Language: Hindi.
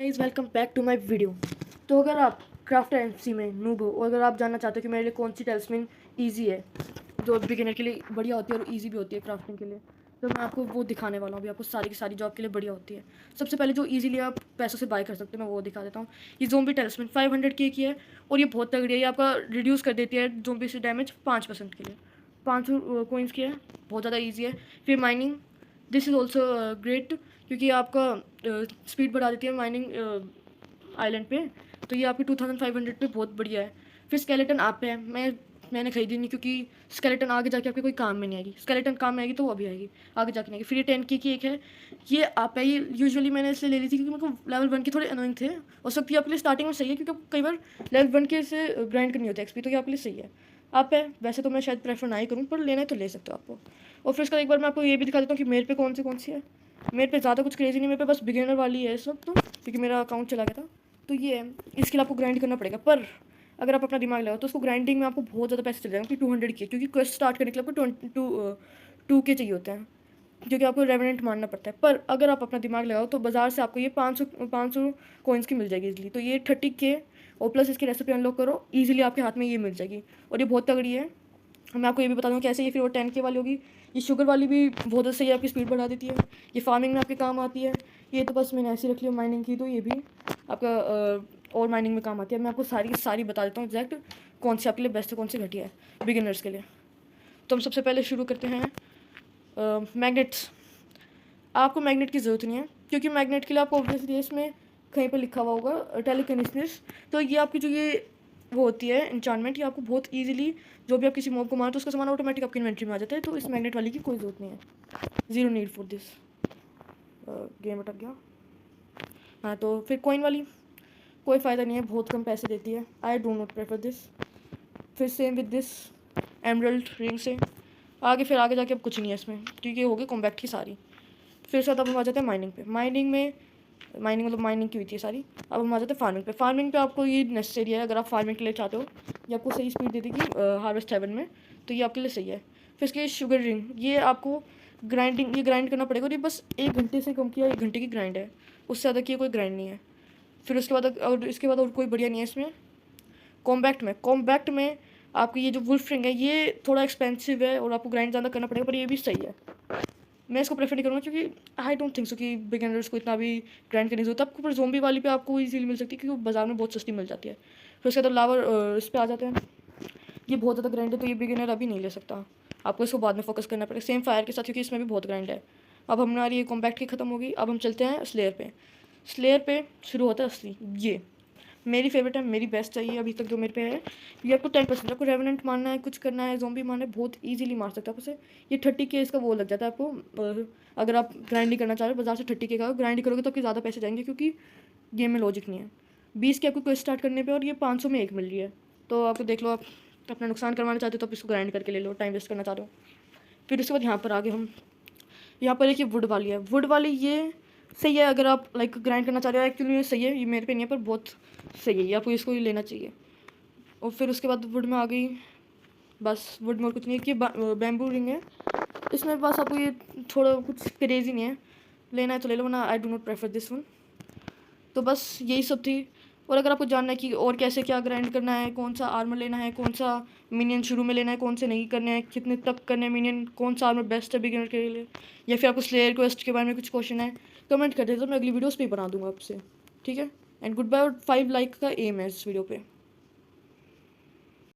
Guys welcome back to my video. तो अगर आप क्राफ्ट एमसी में नूब हो और अगर आप जानना चाहते हो कि मेरे लिए कौन सी टेलिस्मेन ईजी है जो बिगिनर के लिए बढ़िया होती है और ईजी भी होती है क्राफ्टिंग के लिए, तो मैं आपको वो दिखाने वाला हूँ। अभी आपको सारी की सारी जॉब के लिए बढ़िया होती है। सबसे पहले जो ईजीली आप पैसों से बाय कर सकते हो मैं वो दिखा देता हूँ। ये ज़ोंबी टेलिस्मेन 500 की है और ये बहुत तगड़ी है। ये आपका रिड्यूस कर देती है ज़ोंबी से डैमेज 5% के लिए। 500 कोइंस की है, बहुत ज़्यादा ईजी है। फिर mining, this is also great क्योंकि आपका स्पीड बढ़ा देती है माइनिंग आइलैंड पे। तो ये आपकी 2500 पे बहुत बढ़िया है। फिर स्केलेटन आप पे है, मैंने खरीदी नहीं क्योंकि स्केलेटन आगे जाके आपके कोई काम में नहीं आएगी। स्केलेटन काम में आएगी तो वो अभी आएगी, आगे जाके नहीं आएगी। फिर ये 10 की एक है, ये आप है। ये यूजुअली मैंने इसलिए ले ली थी क्योंकि मेरे को लेवल 1 के थोड़े अनोइंग थे। और सब आपके लिए स्टार्टिंग में सही है क्योंकि कई बार लेवल 1 के से ग्राइंड करनी होती है एक्सपी, तो ये आपके लिए सही है। आप है, वैसे तो मैं शायद प्रेफर ना ही करूँ, पर लेना है तो ले सकते हो आपको। और फिर उसका एक बार मैं आपको ये भी दिखा देता हूँ कि मेरे पे कौन सी है। मेरे पे ज़्यादा कुछ क्रेजी नहीं, मेरे पे बस बिगिनर वाली है इस वक्त तो, क्योंकि मेरा अकाउंट चला गया था। तो ये है, इसके लिए आपको ग्राइंड करना पड़ेगा। पर अगर आप अपना दिमाग लगाओ तो उसको ग्राइंडिंग में आपको बहुत ज़्यादा पैसे चले जाएंगे, 200 के, क्योंकि क्वेस्ट स्टार्ट करने के लिए आपको 2 के चाहिए होते हैं, क्योंकि आपको रेवेनेंट मारना पड़ता है। पर अगर आप अपना दिमाग लगाओ तो बाजार से आपको ये 500 कॉइन्स की मिल जाएगी इजीली। तो ये 30 के और प्लस इसकी रेसिपी अनलॉक करो, ईजिली आपके हाथ में ये मिल जाएगी। और ये बहुत तगड़ी है। मैं आपको ये भी बता दूँ कैसे। ये फिर वो 10 के वाली होगी। ये शुगर वाली भी बहुत सही है, आपकी स्पीड बढ़ा देती है। ये फार्मिंग में आपके काम आती है। ये तो बस मैंने ऐसी रख लिया माइनिंग की, तो ये भी आपका और माइनिंग में काम आती है। मैं आपको सारी की सारी बता देता हूँ एग्जैक्ट कौन सी आपके लिए बेस्ट है, कौन सी घटिया है बिगिनर्स के लिए। तो हम सबसे पहले शुरू करते हैं मैग्नेट्स। आपको मैग्नेट की ज़रूरत नहीं है क्योंकि मैग्नेट के लिए आपको ऑब्वियसली इसमें कहीं पर लिखा हुआ होगा टेलीकिनेसिस। तो ये आपकी जो ये वो होती है इंचार्टमेंट, ये आपको बहुत ईजिली जो भी आप किसी मॉब को मारो तो उसका सामान ऑटोमेटिक आपकी इन्वेंट्री में आ जाता है। तो इस मैग्नेट वाली की कोई ज़रूरत नहीं है, zero need for this. Game अटक गया। हाँ, तो फिर कॉइन वाली कोई फ़ायदा नहीं है, बहुत कम पैसे देती है। I do not prefer this. फिर same with this emerald ring से आगे जाके अब कुछ नहीं है इसमें, क्योंकि हो गई कॉम्बैक्ट की सारी। फिर साथ अब हम आ जाते हैं माइनिंग पे। माइनिंग मतलब माइनिंग की हुई थी सारी। अब हम आ जाते हैं फार्मिंग पे। फार्मिंग पे आपको ये नेसेसरी है अगर आप फार्मिंग के लिए चाहते हो। ये आपको सही स्पीड दे देगी हार्वेस्ट 7 में, तो ये आपके लिए सही है। फिर इसके शुगर रिंग, ये आपको ये ग्राइंड करना पड़ेगा और ये बस 1 घंटे से कम किया 1 घंटे की ग्राइंड है, उससे ज़्यादा की कोई ग्राइंड नहीं है। फिर उसके बाद और इसके बाद और कोई बढ़िया नहीं है इसमें। कॉम्बैक्ट में आपकी ये जो वुल्फ रिंग है ये थोड़ा एक्सपेंसिव है और आपको ग्राइंड ज़्यादा करना पड़ेगा, पर ये भी सही है। मैं इसको प्रेफर नहीं करूँगा क्योंकि आई डोंट थिंक सो कि बिगिनर्स को इतना भी ग्राइंड करने की जरूरत है। आपको पर ज़ोंबी वाली पे आपको इजीली मिल सकती है क्योंकि बाजार में बहुत सस्ती मिल जाती है। फिर उसके बाद लावर इस पर आ जाते हैं। ये बहुत ज़्यादा ग्राइंड है तो ये बिगिनर अभी नहीं ले सकता, आपको इसको बाद में फोकस करना पड़ेगा। सेम फायर के साथ क्योंकि इसमें भी बहुत ग्राइंड है। अब हमारी ये कॉम्पैक्ट की ख़त्म होगी, अब हम चलते हैं स्लेयर पे शुरू होता है असली। ये मेरी फेवरेट है, मेरी बेस्ट है ये अभी तक जो मेरे पे है। ये आपको 10%, आपको रेवेनेंट मारना है, कुछ करना है, ज़ॉम्बी मारना है, बहुत इजीली मार सकते हो आप उसे। ये 30 के इसका वो लग जाता है आपको। अगर आप ग्राइंड नहीं करना चाह रहे हो बाजार से 30 के का ग्राइंड करोगे तो आपके ज़्यादा पैसे जाएंगे क्योंकि गेम में लॉजिक नहीं है। 20 की आपको क्वेस्ट स्टार्ट करने पर और ये 500 में एक मिल रही है, तो आपको देख लो। आप अपना नुकसान करवाना चाहते हो तो आप इसको ग्राइंड करके ले लो, टाइम वेस्ट करना चाह रहे हो। फिर उसके बाद यहाँ पर आगे हम यहाँ पर एक ये वुड वाली है। वुड वाली ये सही है अगर आप लाइक ग्राइंड करना चाह रहे हो। एक्चुअली ये सही है, ये मेरे पे नहीं है पर बहुत सही है, ये आपको इसको लेना चाहिए। और फिर उसके बाद वुड में आ गई, बस वुड में और कुछ नहीं है कि बैम्बू रिंग है। इसमें बस आपको ये थोड़ा कुछ क्रेजी नहीं है, लेना है तो ले लो, वरना I do not prefer this one. तो बस यही सब थी। और अगर आपको जानना है कि और कैसे क्या ग्राइंड करना है, कौन सा आर्मर लेना है, कौन सा मिनियन शुरू में लेना है, कौन से नहीं करने हैं, कितने तक करने हैं मिनियन, कौन सा आर्मर बेस्ट है बिगिनर के लिए, या फिर आपको स्लेयर क्वेस्ट के बारे में कुछ क्वेश्चन है, कमेंट कर दे तो मैं अगली वीडियोस पे बना दूंगा आपसे। ठीक है, एंड गुड बाय। और 5 लाइक का एम है इस वीडियो पे।